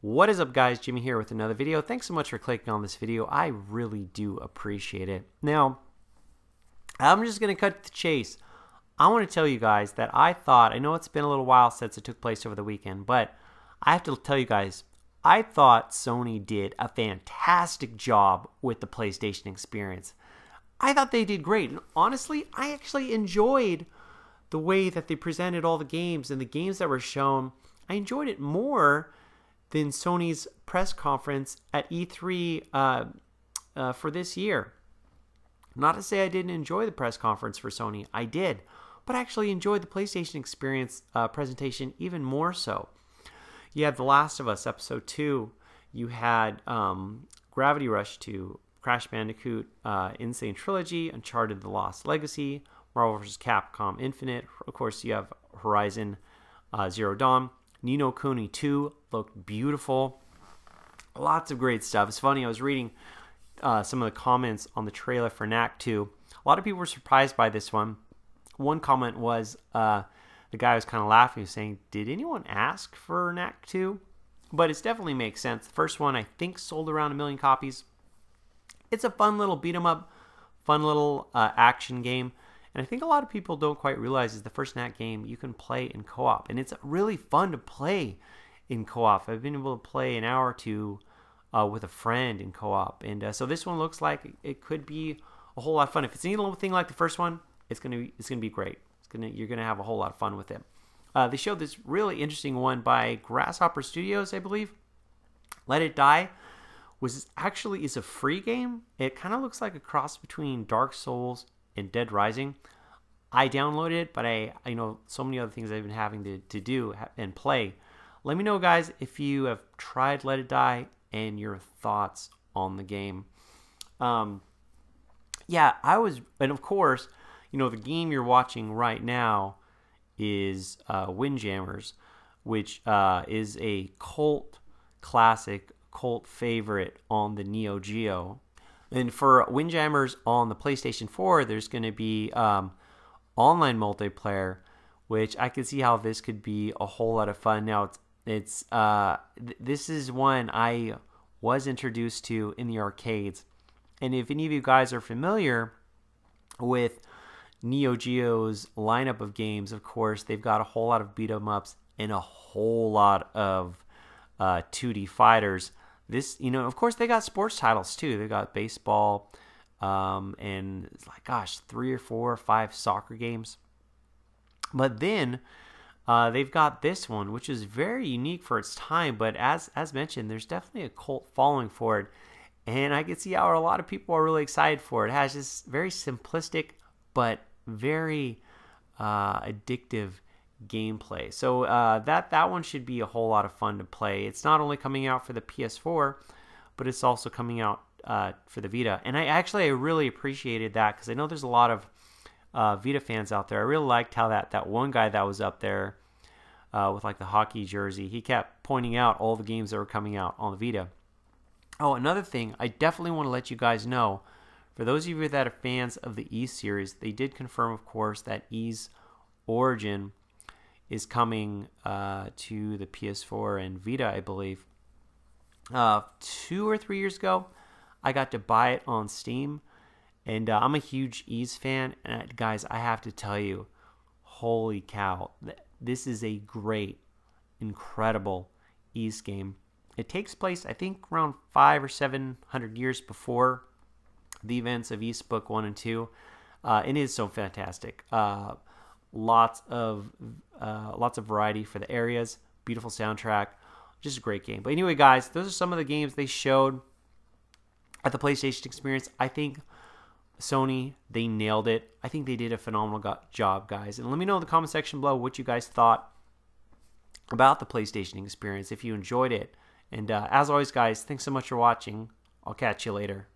What is up, guys? Jimmy here with another video. Thanks so much for clicking on this video. I really do appreciate it. Now, I'm just going to cut to the chase. I want to tell you guys that I know it's been a little while since it took place over the weekend, but I have to tell you guys, I thought Sony did a fantastic job with the PlayStation experience. I thought they did great. And honestly, I actually enjoyed the way that they presented all the games and the games that were shown. I enjoyed it more than Sony's press conference at E3 for this year. Not to say I didn't enjoy the press conference for Sony. I did. But I actually enjoyed the PlayStation experience presentation even more so. You had The Last of Us Episode 2. You had Gravity Rush 2, Crash Bandicoot Insane Trilogy, Uncharted The Lost Legacy, Marvel vs. Capcom Infinite. Of course, you have Horizon Zero Dawn. Ni no Kuni 2 looked beautiful. Lots of great stuff. It's funny, I was reading some of the comments on the trailer for Knack 2. A lot of people were surprised by this one. One comment was, the guy was kind of laughing, saying, did anyone ask for Knack 2? But it definitely makes sense. The first one, I think, sold around 1 million copies. It's a fun little beat-em-up, fun little action game. And I think a lot of people don't quite realize is the first Knack game you can play in co-op. And it's really fun to play in co-op. I've been able to play an hour or two with a friend in co-op. And so this one looks like it could be a whole lot of fun. If it's anything like the first one, it's gonna be great. You're gonna have a whole lot of fun with it. They showed this really interesting one by Grasshopper Studios, I believe. Let It Die is a free game. It kind of looks like a cross between Dark Souls and Dead Rising. I downloaded it, but I know so many other things I've been having to do and play. Let me know, guys, if you have tried Let It Die and your thoughts on the game. Yeah, and of course, the game you're watching right now is Windjammers, which is a cult classic, cult favorite on the Neo Geo. And for Windjammers on the PlayStation 4, there's going to be online multiplayer, which I can see how this could be a whole lot of fun. Now, this is one I was introduced to in the arcades. And if any of you guys are familiar with Neo Geo's lineup of games, of course, they've got a whole lot of beat-em-ups and a whole lot of 2D fighters. This, of course, they got sports titles too. They got baseball, and it's like, gosh, 3 or 4 or 5 soccer games. But then they've got this one, which is very unique for its time. But as mentioned, there's definitely a cult following for it, and I can see how a lot of people are really excited for it. It has this very simplistic but very addictive gameplay. So that one should be a whole lot of fun to play. It's not only coming out for the PS4, but it's also coming out for the Vita. And I really appreciated that, because I know there's a lot of Vita fans out there. I really liked how that one guy that was up there with like the hockey jersey, he kept pointing out all the games that were coming out on the Vita. Oh, another thing, I definitely want to let you guys know, for those of you that are fans of the Ys series, they did confirm, of course, that Ys Origin is coming to the PS4 and Vita, I believe. 2 or 3 years ago, I got to buy it on Steam, and I'm a huge Ys fan. And guys, I have to tell you, holy cow, this is a great, incredible Ys game. It takes place, I think, around 500 or 700 years before the events of Ys Book 1 and 2. It is so fantastic. Lots of variety for the areas. Beautiful soundtrack. Just a great game. But anyway, guys, those are some of the games they showed at the PlayStation Experience. I think Sony, they nailed it. I think they did a phenomenal job, guys. And let me know in the comment section below what you guys thought about the PlayStation Experience, if you enjoyed it. And as always, guys, thanks so much for watching. I'll catch you later.